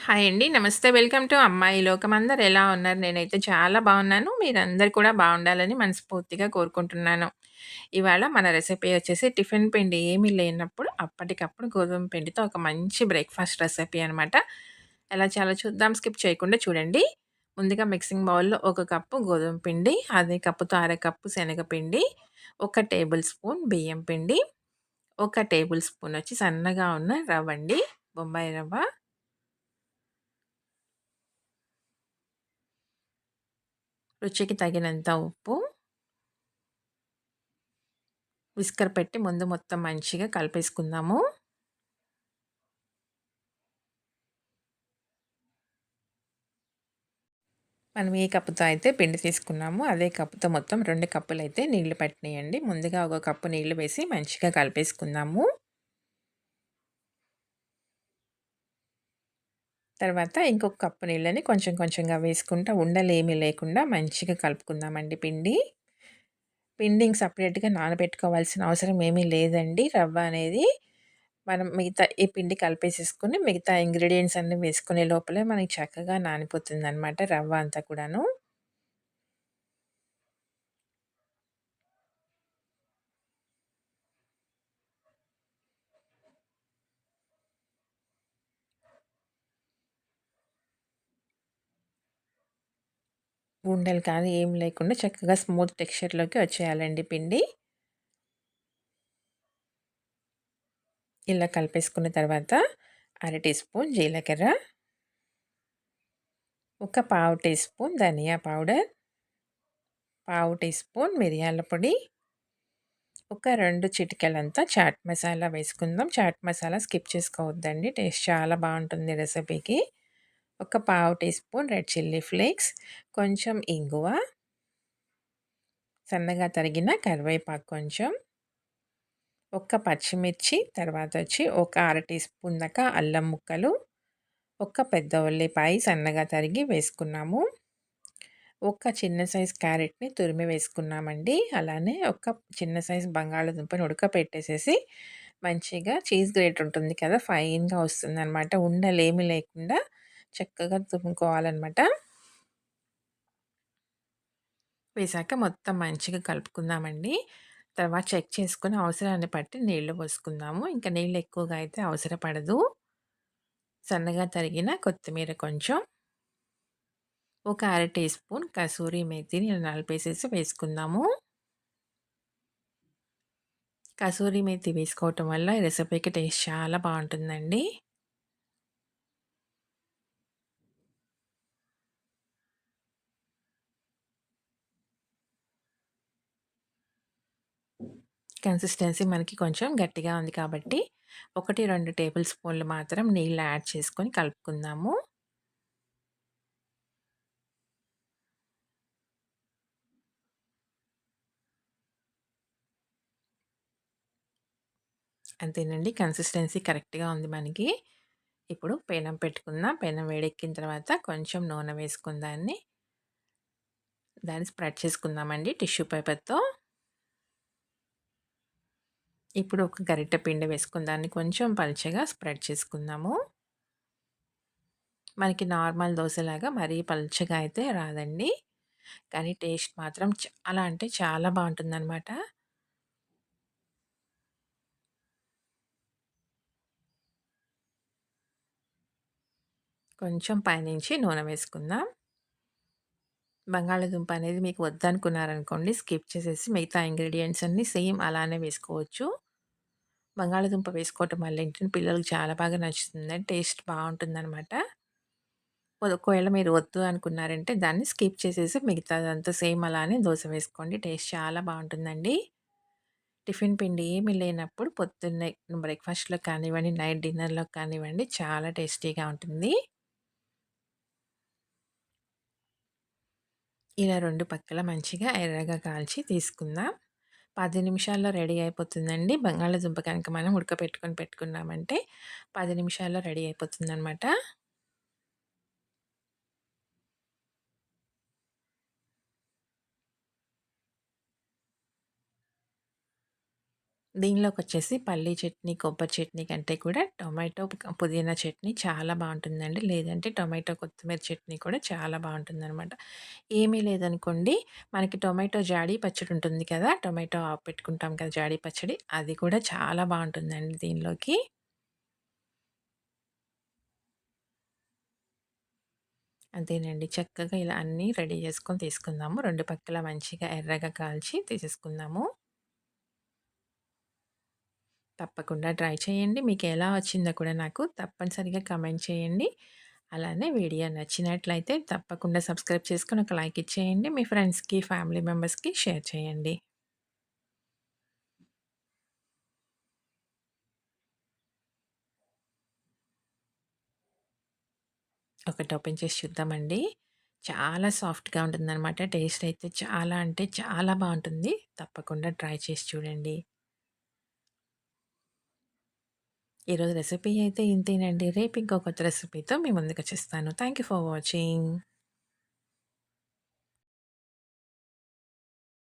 Hi అండి. నమస్తే. Welcome to అమ్మాయి లోకం. అందరూ ఎలా ఉన్నారు? నేనైతే చాలా బాగున్నాను. మీరందరూ కూడా బాగుండాలని మనస్ఫూర్తిగా కోరుకుంటున్నాను. ఇవాళ మన రెసిపీ వచ్చేసి టిఫిన్ పిండి ఏమీ లేనప్పుడు అప్పటికప్పుడు గోధుమ పిండితో ఒక మంచి బ్రేక్‌ఫాస్ట్ రెసిపీ అనమాట. ఎలా చేయాలో చూద్దాం. స్కిప్ చేయకుండా చూడండి. ముందుగా మిక్సింగ్ బౌల్‌లో ఒక కప్పు గోధుమ పిండి, అదే కప్పుతో అరకప్పు శనగపిండి, ఒక టేబుల్ స్పూన్ బియ్యం పిండి, ఒక టేబుల్ స్పూన్ వచ్చి సన్నగా ఉన్న రవ్వండి. బొంబాయి రవ్వ. రుచికి తగినంత ఉప్పు, విస్కర్ పెట్టి ముందు మొత్తం మంచిగా కలిపేసుకుందాము. మనం ఏ కప్పుతో అయితే పిండి తీసుకున్నామో అదే కప్పుతో మొత్తం 2 కప్పులైతే నీళ్లు పట్టినియండి. ముందుగా ఒక కప్పు నీళ్లు వేసి మంచిగా కలిపేసుకుందాము. తర్వాత ఇంకొక కప్పు నీళ్ళని కొంచెం కొంచెంగా వేసుకుంటా ఉండలేమి లేకుండా మంచిగా కలుపుకుందామండి పిండి. పిండి ఇంక సెపరేట్‌గా నానబెట్టుకోవాల్సిన అవసరం ఏమీ లేదండి. రవ్వ అనేది మనం మిగతా ఈ పిండి కలిపేసేసుకొని మిగతా ఇంగ్రీడియెంట్స్ అన్నీ వేసుకునే లోపలే మనకి చక్కగా నానిపోతుందనమాట రవ్వ అంతా కూడాను. ఉండలు కానీ ఏం లేకుండా చక్కగా స్మూత్ టెక్స్చర్‌లోకి వచ్చేయాలండి పిండి. ఇలా కలిపేసుకున్న తర్వాత అర టీ స్పూన్ జీలకర్ర, ఒక పావు టీ స్పూన్ ధనియా పౌడర్, పావు టీ స్పూన్ మిరియాల పొడి, ఒక 2 చిటికెలంతా చాట్ మసాలా వేసుకుందాం. చాట్ మసాలా స్కిప్ చేసుకోవద్దండి. టేస్ట్ చాలా బావుంటుంది రెసిపీకి. ఒక పావు teaspoon red chilli flakes, కొంచెం ఇంగువ, సన్నగా తరిగిన కరివేపాకు కొంచెం, ఒక్క పచ్చిమిర్చి, తర్వాతొచ్చి ఒక అర టీ స్పూన్ దాకా అల్లం ముక్కలు, ఒక పెద్ద ఉల్లిపాయ సన్నగా తరిగి వేసుకున్నాము. ఒక చిన్న సైజ్ క్యారెట్‌ని తురిమి వేసుకున్నామండి. అలానే ఒక చిన్న సైజ్ బంగాళాదుంపని ఉడకపెట్టేసేసి మంచిగా చీజ్ గ్రేటర్ ఉంటుంది కదా! ఫైన్‌గా వస్తుందనమాట. ఉండలేమి లేకుండా చక్కగా తురుముకోవాలనమాట. వేశాక మొత్తం మంచిగా కలుపుకుందామండి. తర్వాత చెక్ చేసుకొని అవసరాన్ని బట్టి నీళ్లు పోసుకుందాము. ఇంక నీళ్లు ఎక్కువగా అయితే అవసరపడదు. సన్నగా తరిగిన కొత్తిమీర కొంచెం, ఒక అర టీ స్పూన్ కసూరి మేతిని ఇలా నలిపేసేసి వేసుకుందాము. కసూరి మేతి వేసుకోవటం వల్ల ఈ రెసిపీకి టేస్ట్ చాలా బావుంటుందండి. కన్సిస్టెన్సీ మనకి కొంచెం గట్టిగా ఉంది కాబట్టి 1, 2 టేబుల్ స్పూన్లు మాత్రం నీళ్లు యాడ్ చేసుకొని కలుపుకుందాము. అంతేనండి. కన్సిస్టెన్సీ కరెక్ట్‌గా ఉంది మనకి. ఇప్పుడు పెనం పెట్టుకుందాం. పెనం వేడెక్కిన తర్వాత కొంచెం నూనె వేసుకొని దాన్ని స్ప్రెడ్ చేసుకుందామండి టిష్యూ పేపర్‌తో. ఇప్పుడు ఒక గరిటె పిండి వేసుకొని దాన్ని కొంచెం పల్చగా స్ప్రెడ్ చేసుకుందాము. మనకి నార్మల్ దోసలాగా మరీ పల్చగా అయితే రాదండి. కానీ టేస్ట్ మాత్రం చాలా అంటే చాలా బావుంటుందనమాట. కొంచెం పైనుంచి నూనె వేసుకుందాం. బంగాళాదుంప అనేది మీకు వద్దనుకున్నారనుకోండి స్కిప్ చేసేసి మిగతా ఇంగ్రీడియెంట్స్ అన్నీ సేమ్ అలానే వేసుకోవచ్చు. బంగాళాదుంప వేసుకోవటం వల్ల ఏంటంటే పిల్లలకి చాలా బాగా నచ్చుతుందండి. టేస్ట్ బావుంటుందనమాట. ఒకవేళ మీరు వద్దు అనుకున్నారంటే దాన్ని స్కిప్ చేసేసి మిగతాదంతా సేమ్ అలానే దోస వేసుకోండి. టేస్ట్ చాలా బావుంటుందండి. టిఫిన్ పిండి ఏమి లేనప్పుడు పొద్దున్నే బ్రేక్‌ఫాస్ట్‌లో కానివ్వండి, నైట్ డిన్నర్‌లో కానివ్వండి చాలా టేస్టీగా ఉంటుంది. ఇలా 2 పక్కల మంచిగా ఎర్రగా కాల్చి తీసుకుందాం. 10 నిమిషాల్లో రెడీ అయిపోతుందండి. బంగాళాదుంప కనుక మనం ఉడకపెట్టుకొని పెట్టుకున్నామంటే 10 నిమిషాల్లో రెడీ అయిపోతుందనమాట. దీనిలోకొచ్చేసి పల్లీ చట్నీ, కొబ్బరి చట్నీ కంటే కూడా టొమాటో, పుదీనా చట్నీ చాలా బావుంటుందండి. లేదంటే టొమాటో, కొత్తిమీర చట్నీ కూడా చాలా బావుంటుందనమాట. ఏమీ లేదనుకోండి, మనకి టొమాటో జాడీ పచ్చడి ఉంటుంది కదా! టొమాటో పెట్టుకుంటాం కదా! జాడీ పచ్చడి. అది కూడా చాలా బావుంటుందండి దీనిలోకి. అంతేనండి. చక్కగా ఇలా అన్నీ రెడీ చేసుకొని తీసుకుందాము. 2 పక్కల మంచిగా ఎర్రగా కాల్చి తీసేసుకుందాము. తప్పకుండా ట్రై చేయండి. మీకెలా వచ్చిందో కూడా నాకు తప్పనిసరిగా కామెంట్ చేయండి. అలానే వీడియో నచ్చినట్లయితే తప్పకుండా సబ్స్క్రైబ్ చేసుకొని ఒక లైక్ ఇచ్చేయండి. మీ ఫ్రెండ్స్‌కి, ఫ్యామిలీ మెంబర్స్‌కి షేర్ చేయండి. ఒకటి ఓపెన్ చేసి చూద్దామండి. చాలా సాఫ్ట్‌గా ఉంటుందనమాట. టేస్ట్ అయితే చాలా అంటే చాలా బావుంటుంది. తప్పకుండా ట్రై చేసి చూడండి. ఈరోజు రెసిపీ అయితే ఇంతేనండి. రేపు ఇంకో కొత్త రెసిపీతో మీ ముందుకొచ్చేస్తాను. Thank you for watching.